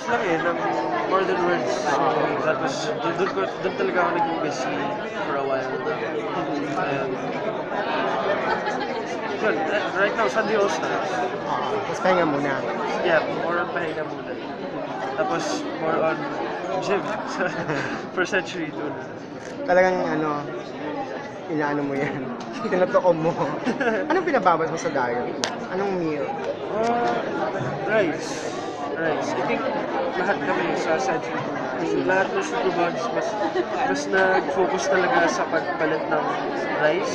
lang eh, ng more than words. So, that was, doon talaga ako naging busy for a while. And, yun, right now, Sunday All-Stars. Tapos pahinga muna. Yeah, more on pahinga muna. Tapos, more on gym. For Century doon. Talagang ano, inaano mo yan. Tinutukom mo. Anong pinababas mo sa diet mo? Anong meal? Rice. Rice. I think lahat kami sa Century Tuna. Lahat ng superbugs, mas nag-focus talaga sa pagpalit ng rice.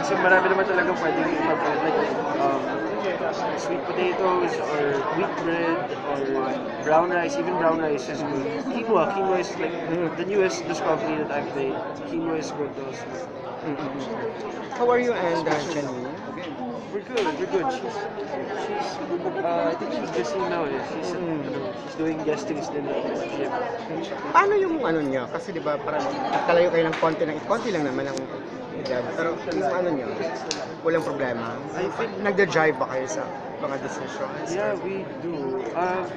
Kasi marami naman talaga pwedeng mag-palit. Like, sweet potatoes, or wheat bread, or brown rice. Even brown rice is good. Quinoa. Quinoa is like the newest discovery that I've made. Quinoa is good also. How are you and Jenny? We're good. We're good. She's I think she's busy now. Eh. She's doing guestings din at the gym. Paano yung ano niya? Kasi di ba parang kalayo kayo ng konti lang naman ang edad. Pero yung ano niya, walang problema. I think Nagda-drive ba kayo sa mga decisions? yeah, we do.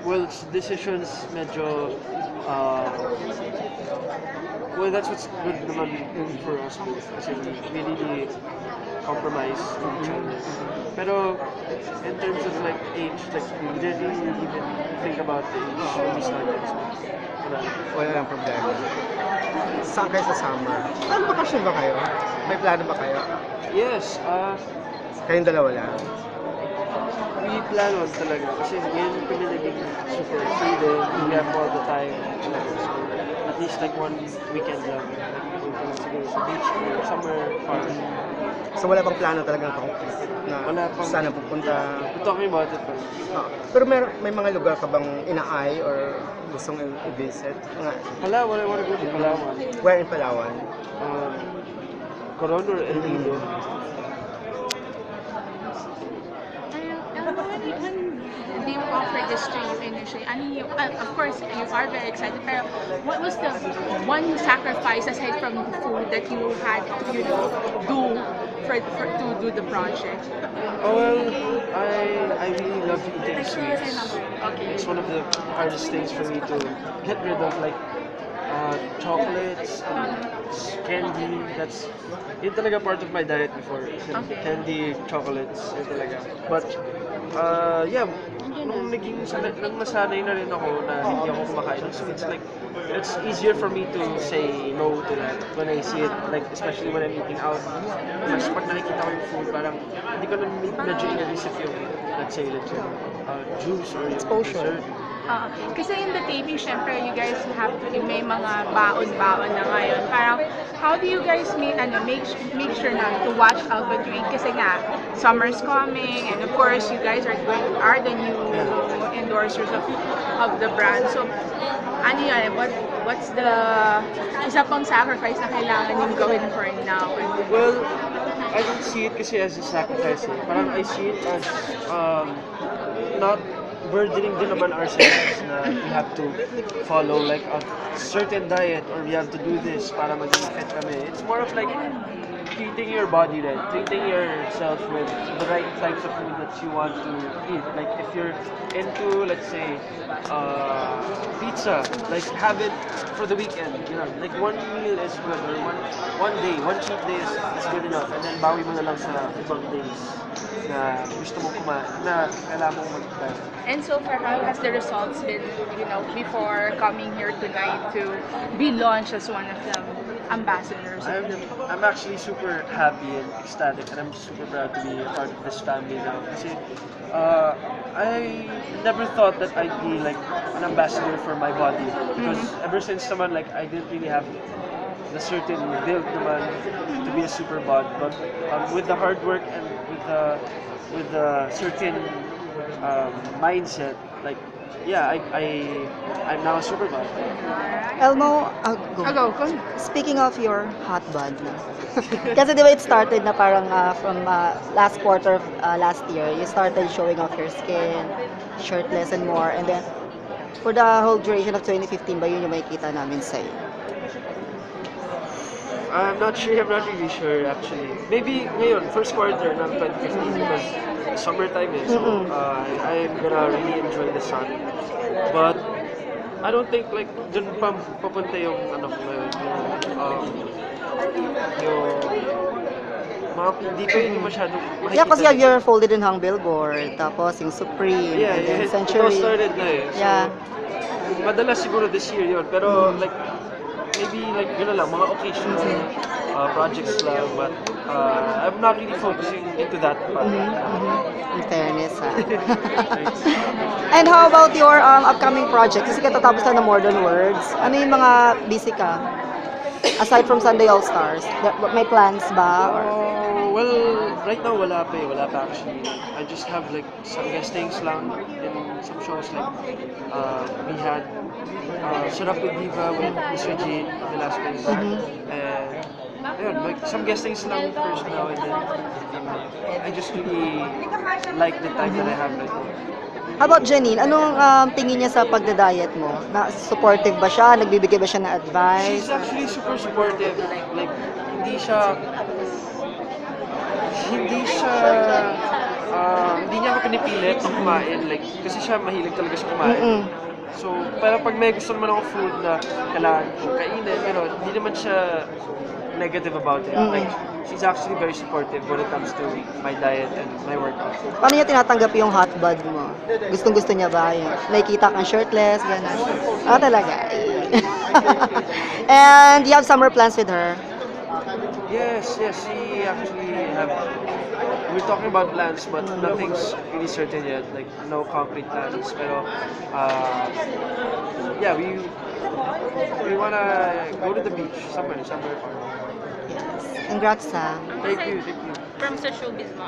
Well, decisions medyo well, that's what's good naman for us both. Kasi we really compromise with each other. Pero in terms of like age, like we didn't really even think about the age when we started. So, Wala lang problema. Saan kayo sa summer? Ano bakasyon ba kayo? May plano ba kayo? yes, Kayong dalawa lang. we plan on talaga. Kasi ngayon kami naging super free din. We have all the time. So, at least like one weekend lang. Like, punta lang siguro sa beach or somewhere far. So wala pang plano talagang concrete na Wala pang- sana pupunta. We're talking about it. Pero may mga lugar ka bang inaay or gustong i-visit? Palawan, I wanna go to Palawan. Where in Palawan? Coron or El Nido. They offered this to you initially. Of course, you are very excited. Pero what was the one sacrifice aside from the food that you had to do to do the project? Oh well, I really love eating sweets. Okay. It's one of the hardest things for me to get rid of, like chocolates and candy. That's yun talaga part of my diet before. Okay. Candy, chocolates, yun talaga. But yeah, nung nasanay na rin ako na hindi ako kumakain ng sweets, like it's easier for me to say no to that when I see it, like especially when I'm eating out. Mas pag nakikita ko yung food, parang hindi ko na medyo inaisip yung, let's say, juice or yung Exposure. dessert. Kasi in the taping, syempre, you guys have to, may mga baon-baon na ngayon. Parang, how do you guys make sure na to watch out what you eat? Kasi nga, summer's coming, and of course, you guys are the new endorsers of the brand. So, ano yun, what's the isa pang sacrifice na kailangan yung gawin for now? Well, I don't see it kasi as a sacrifice. Eh. Parang I see it as not burdening din naman ourselves na we have to follow like a certain diet or we have to do this para maging fit kami. It's more of like treating your body right, treating yourself with the right types of food that you want to eat. Like if you're into, let's say, pizza, like have it for the weekend. You know, like one meal is good, or one day, one cheat day is good enough, and then bawi mo na lang sa ibang days na gusto mong kumain, na kailangan mong mag-plan. And so far, how has the results been, before coming here tonight to be launched as one of the ambassadors? I'm actually super happy and ecstatic, and I'm super proud to be a part of this family now. Kasi I never thought that I'd be like an ambassador for my body, because ever since naman, like I didn't really have the certain build naman to be a super bod, but with the hard work and with the certain mindset, like yeah, I'm now a super bod. Elmo, Go. speaking of your hot body, kasi di ba it started na parang from last quarter of last year, you started showing off your skin, shirtless and more, and then for the whole duration of 2015 ba yun yung makikita namin sa'yo? I'm not sure. I'm not really sure actually. Maybe ngayon, first quarter ng 2015 because summertime is. So I'm gonna really enjoy the sun. But I don't think like dun pa papunta yung ano ko ngayon, yung mga hindi ko yun masyadong makikita. Yeah, kasi you have your folded and hung billboard, tapos yung Supreme, Yeah, and then it all Century. started na eh. So, Yeah. madalas siguro this year yun. Pero like, maybe like yun na lang, mga occasional projects lang. But I'm not really focusing into that part. In fairness, ha. And how about your upcoming project? Kasi katatapos na ng More Than Words. Ano yung mga busy ka? Aside from Sunday All Stars, may plans ba? Or... Well, right now wala pa eh. Wala pa actually. I just have like some guestings lang in some shows like we had Shut Up with Diva with Mr. Jane Velasquez. And ayun, like some guestings lang first now and then I just really like the time that I have right now. How about Janine? Anong tingin niya sa pagda-diet mo? Na supportive ba siya? Nagbibigay ba siya ng advice? She's actually super supportive. Like, hindi siya, hindi niya ako pinipilit na kumain. Like, kasi siya mahilig talaga siya kumain. So, parang pag may gusto naman ako food na kailangan ko kainin, pero hindi naman siya negative about it. Like, she's actually very supportive when it comes to my diet and my workout. Paano niya tinatanggap yung hot bod mo? Gustong-gusto niya ba? Yung nakikita kang shirtless, gano'n? Talaga. And you have summer plans with her? Yes, she actually have. We're talking about plans, but nothing's really certain yet. Like no concrete plans. Pero yeah, we wanna go to the beach somewhere far. Congrats, ha. Thank you. From sa showbiz mo,